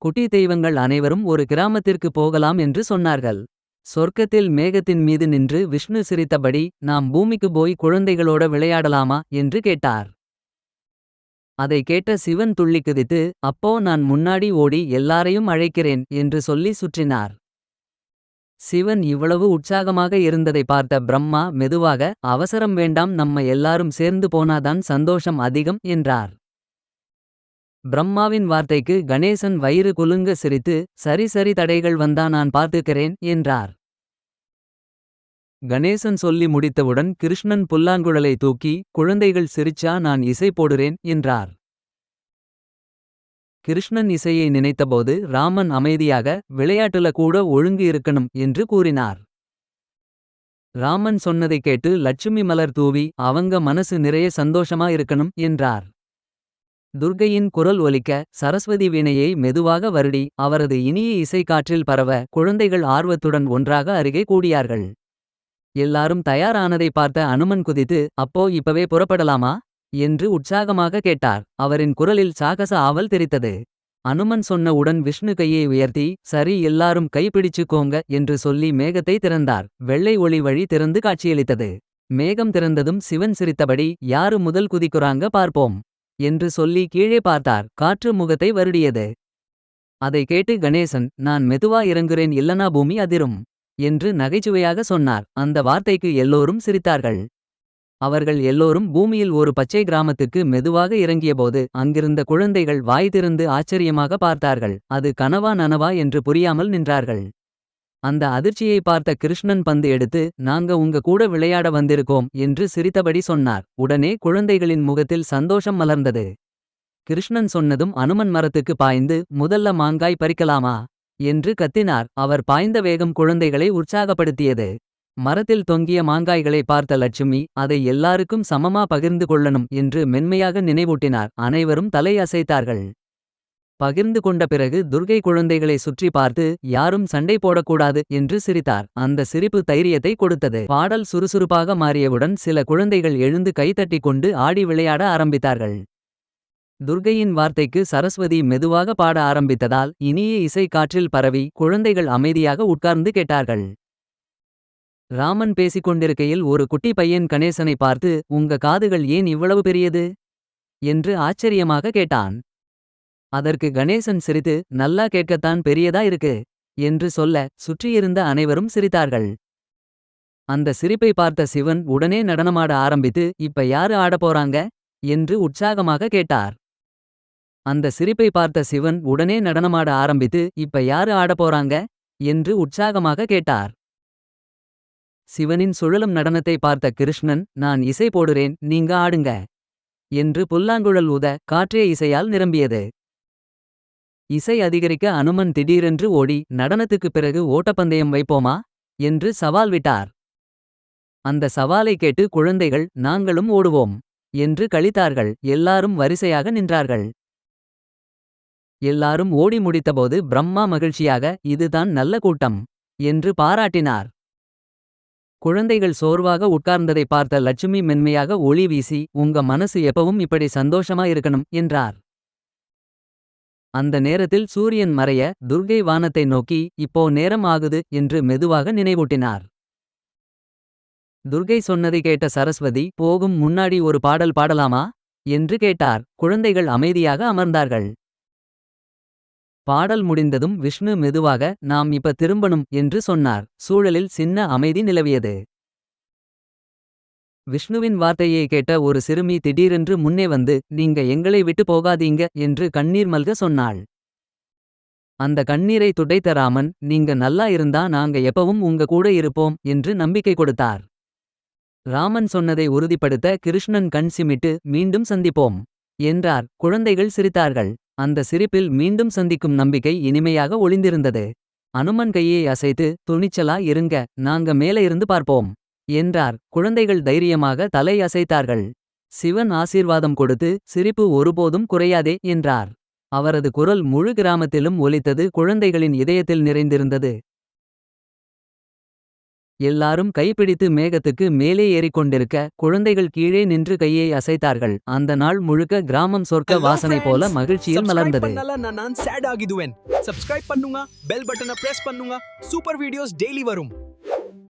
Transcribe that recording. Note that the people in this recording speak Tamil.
குட்டி தெய்வங்கள் அனைவரும் ஒரு கிராமத்திற்கு போகலாம் என்று சொன்னார்கள். சொர்க்கத்தில் மேகத்தின் மீது நின்று விஷ்ணு சிரித்தபடி, நாம் பூமிக்கு போய் குழந்தைகளோட விளையாடலாமா என்று கேட்டார். அதை கேட்ட சிவன் துள்ளி குதித்து, அப்போ நான் முன்னாடி ஓடி எல்லாரையும் அழைக்கிறேன் என்று சொல்லி சுற்றினார். சிவன் இவ்வளவு உற்சாகமாக இருந்ததை பார்த்த பிரம்மா மெதுவாக, அவசரம் வேண்டாம், நம்ம எல்லாரும் சேர்ந்து போனாதான் சந்தோஷம் அதிகம் என்றார். பிரம்மாவின் வார்த்தைக்கு கணேசன் வயிறு குலுங்க சிரித்து, சரி சரி, தடைகள் வந்தா நான் பார்த்துக்கிறேன் என்றார். கணேசன் சொல்லி முடித்தவுடன் கிருஷ்ணன் புல்லாங்குழலை தூக்கி, குழந்தைகள் சிரிச்சா நான் இசை போடுறேன் என்றார். கிருஷ்ணன் இசையை நினைத்தபோது ராமன் அமைதியாக, விளையாட்டுல கூட ஒழுங்கு இருக்கணும் என்று கூறினார். ராமன் சொன்னதை கேட்டு லட்சுமி மலர் தூவி, அவங்க மனசு நிறைய சந்தோஷமா இருக்கணும் என்றார். துர்க்கையின் குரல் ஒலிக்க, சரஸ்வதி வீணையை மெதுவாக வருடி, அவரது இனிய இசை காற்றில் பரவ, குழந்தைகள் ஆர்வத்துடன் ஒன்றாக அருகே கூடியார்கள். எல்லாரும் தயாரானதை பார்த்த அனுமன் குதித்து, அப்போ இப்பவே புறப்படலாமா என்று உற்சாகமாக கேட்டார். அவரின் குரலில் சாகச ஆவல் தெரித்தது. அனுமன் சொன்ன உடன் விஷ்ணு கையை உயர்த்தி, சரி, எல்லாரும் கைப்பிடிச்சுக்கோங்க என்று சொல்லி மேகத்தை திறந்தார். வெள்ளை ஒளி வழி திறந்து காட்சியளித்தது. மேகம் திறந்ததும் சிவன் சிரித்தபடி, யாரு முதல் குதிக்குறாங்க பார்ப்போம் என்று சொல்லி கீழே பார்த்தார். காற்று முகத்தை வருடியது. அதை கேட்டு கணேசன், நான் மெதுவா இறங்குறேன், இல்லனா பூமி அதிரும் என்று நகைச்சுவையாக சொன்னார். அந்த வார்த்தைக்கு எல்லோரும் சிரித்தார்கள். அவர்கள் எல்லோரும் பூமியில் ஒரு பச்சை கிராமத்துக்கு மெதுவாக இறங்கியபோது, அங்கிருந்த குழந்தைகள் வாய் திறந்து ஆச்சரியமாக பார்த்தார்கள். அது கனவா நனவா என்று புரியாமல் நின்றார்கள். அந்த அதிர்ச்சியை பார்த்த கிருஷ்ணன் பந்து எடுத்து, நாங்க உங்க கூட விளையாட வந்திருக்கோம் என்று சிரித்தபடி சொன்னார். உடனே குழந்தைகளின் முகத்தில் சந்தோஷம் மலர்ந்தது. கிருஷ்ணன் சொன்னதும் அனுமன் மரத்துக்கு பாய்ந்து, முதல்ல மாங்காய் பறிக்கலாமா என்று கத்தினார். அவர் பாய்ந்த வேகம் குழந்தைகளை உற்சாகப்படுத்தியது. மரத்தில் தொங்கிய மாங்காய்களை பார்த்த லட்சுமி, அதை எல்லாருக்கும் சமமா பகிர்ந்து கொள்ளணும் என்று மென்மையாக நினைவூட்டினார். அனைவரும் தலை அசைத்தார்கள். பகிர்ந்து கொண்ட பிறகு துர்க்கை குழந்தைகளை சுற்றி பார்த்து, யாரும் சண்டை போடக்கூடாது என்று சிரித்தார். அந்த சிரிப்பு தைரியத்தை கொடுத்தது. பாடல் சுறுசுறுப்பாக மாறியவுடன் சில குழந்தைகள் எழுந்து கைதட்டிக் கொண்டு ஆடி விளையாட ஆரம்பித்தார்கள். துர்க்கையின் வார்த்தைக்கு சரஸ்வதி மெதுவாக பாட ஆரம்பித்ததால் இனிய இசை காற்றில் பரவி, குழந்தைகள் அமைதியாக உட்கார்ந்து கேட்டார்கள். ராமன் பேசிக்கொண்டிருக்கையில் ஒரு குட்டி பையன் கணேசனை பார்த்து, உங்க காதுகள் ஏன் இவ்வளவு பெரியது என்று ஆச்சரியமாக கேட்டான். அதற்கு கணேசன் சிரித்து, நல்லா கேட்கத்தான் பெரியதா இருக்கு என்று சொல்ல, சுற்றியிருந்த அனைவரும் சிரித்தார்கள். அந்த சிரிப்பை பார்த்த சிவன் உடனே நடனமாட ஆரம்பித்து, இப்ப யாரு ஆடப்போறாங்க என்று உற்சாகமாக கேட்டார். அந்த சிரிப்பை பார்த்த சிவன் உடனே நடனமாட ஆரம்பித்து, இப்ப யாரு ஆடப்போறாங்க என்று உற்சாகமாக கேட்டார். சிவனின் சுழலும் நடனத்தை பார்த்த கிருஷ்ணன், நான் இசை போடுறேன், நீங்க ஆடுங்க என்று புல்லாங்குழல் ஊத, காற்றே இசையால் நிரம்பியது. இசை அதிகரிக்க அனுமன் திடீரென்று ஓடி, நடனத்துக்குப் பிறகு ஓட்டப்பந்தயம் வைப்போமா என்று சவால் விட்டார். அந்த சவாலை கேட்டு குழந்தைகள், நாங்களும் ஓடுவோம் என்று களித்தார்கள். எல்லாரும் வரிசையாக நின்றார்கள். எல்லாரும் ஓடி முடித்தபோது பிரம்மா மகிழ்ச்சியாக, இதுதான் நல்ல கூட்டம் என்று பாராட்டினார். குழந்தைகள் சோர்வாக உட்கார்ந்ததை பார்த்த லட்சுமி மென்மையாக ஒளி வீசி, உங்க மனசு எப்பவும் இப்படி சந்தோஷமா இருக்கணும் என்றார். அந்த நேரத்தில் சூரியன் மறைய, துர்க்கை வானத்தை நோக்கி, இப்போ நேரம் ஆகுது என்று மெதுவாக நினைவூட்டினார். துர்க்கை சொன்னதை கேட்ட சரஸ்வதி, போகும் முன்னாடி ஒரு பாடல் பாடலாமா என்று கேட்டார். குழந்தைகள் அமைதியாக அமர்ந்தார்கள். பாடல் முடிந்ததும் விஷ்ணு மெதுவாக, நாம் இப்ப திரும்பணும் என்று சொன்னார். சூழலில் சின்ன அமைதி நிலவியது. விஷ்ணுவின் வார்த்தையை கேட்ட ஒரு சிறுமி திடீரென்று முன்னே வந்து, நீங்க எங்களை விட்டு போகாதீங்க என்று கண்ணீர் மல்க சொன்னாள். அந்த கண்ணீரை துடைத்த ராமன், நீங்க நல்லா இருந்தா நாங்க எப்பவும் உங்க கூட இருப்போம் என்று நம்பிக்கை கொடுத்தார். ராமன் சொன்னதை உறுதிப்படுத்த கிருஷ்ணன் கண் சிமிட்டு, மீண்டும் சந்திப்போம் என்றார். குழந்தைகள் சிரித்தார்கள். அந்த சிரிப்பில் மீண்டும் சந்திக்கும் நம்பிக்கை இனிமையாக ஒளிந்திருந்தது. அனுமன் கையை அசைத்து, துணிச்சலா இருங்க, நாங்க மேலே இருந்து பார்ப்போம் என்றார். குழந்தைகள் தைரியமாக தலை அசைத்தார்கள். சிவன் ஆசீர்வாதம் கொடுத்து, சிரிப்பு ஒருபோதும் குறையாதே என்றார். அவரது குரல் முழு கிராமத்திலும் ஒலித்தது. குழந்தைகளின் இதயத்தில் நிறைந்திருந்தது. எல்லாரும் கைப்பிடித்து மேகத்துக்கு மேலே ஏறிக்கொண்டிருக்க. குழந்தைகள் கீழே நின்று கையை அசைத்தார்கள். அந்த நாள் முழுக்க கிராமம் சொர்க்க வாசனை போல மகிழ்ச்சியில் மலர்ந்தது. நான் சேட் ஆகிடுவேன். சப்ஸ்கிரைப் பண்ணுங்க, பெல் பட்டனை பிரஸ் பண்ணுங்க. சூப்பர் வீடியோஸ் டெய்லி வரும்.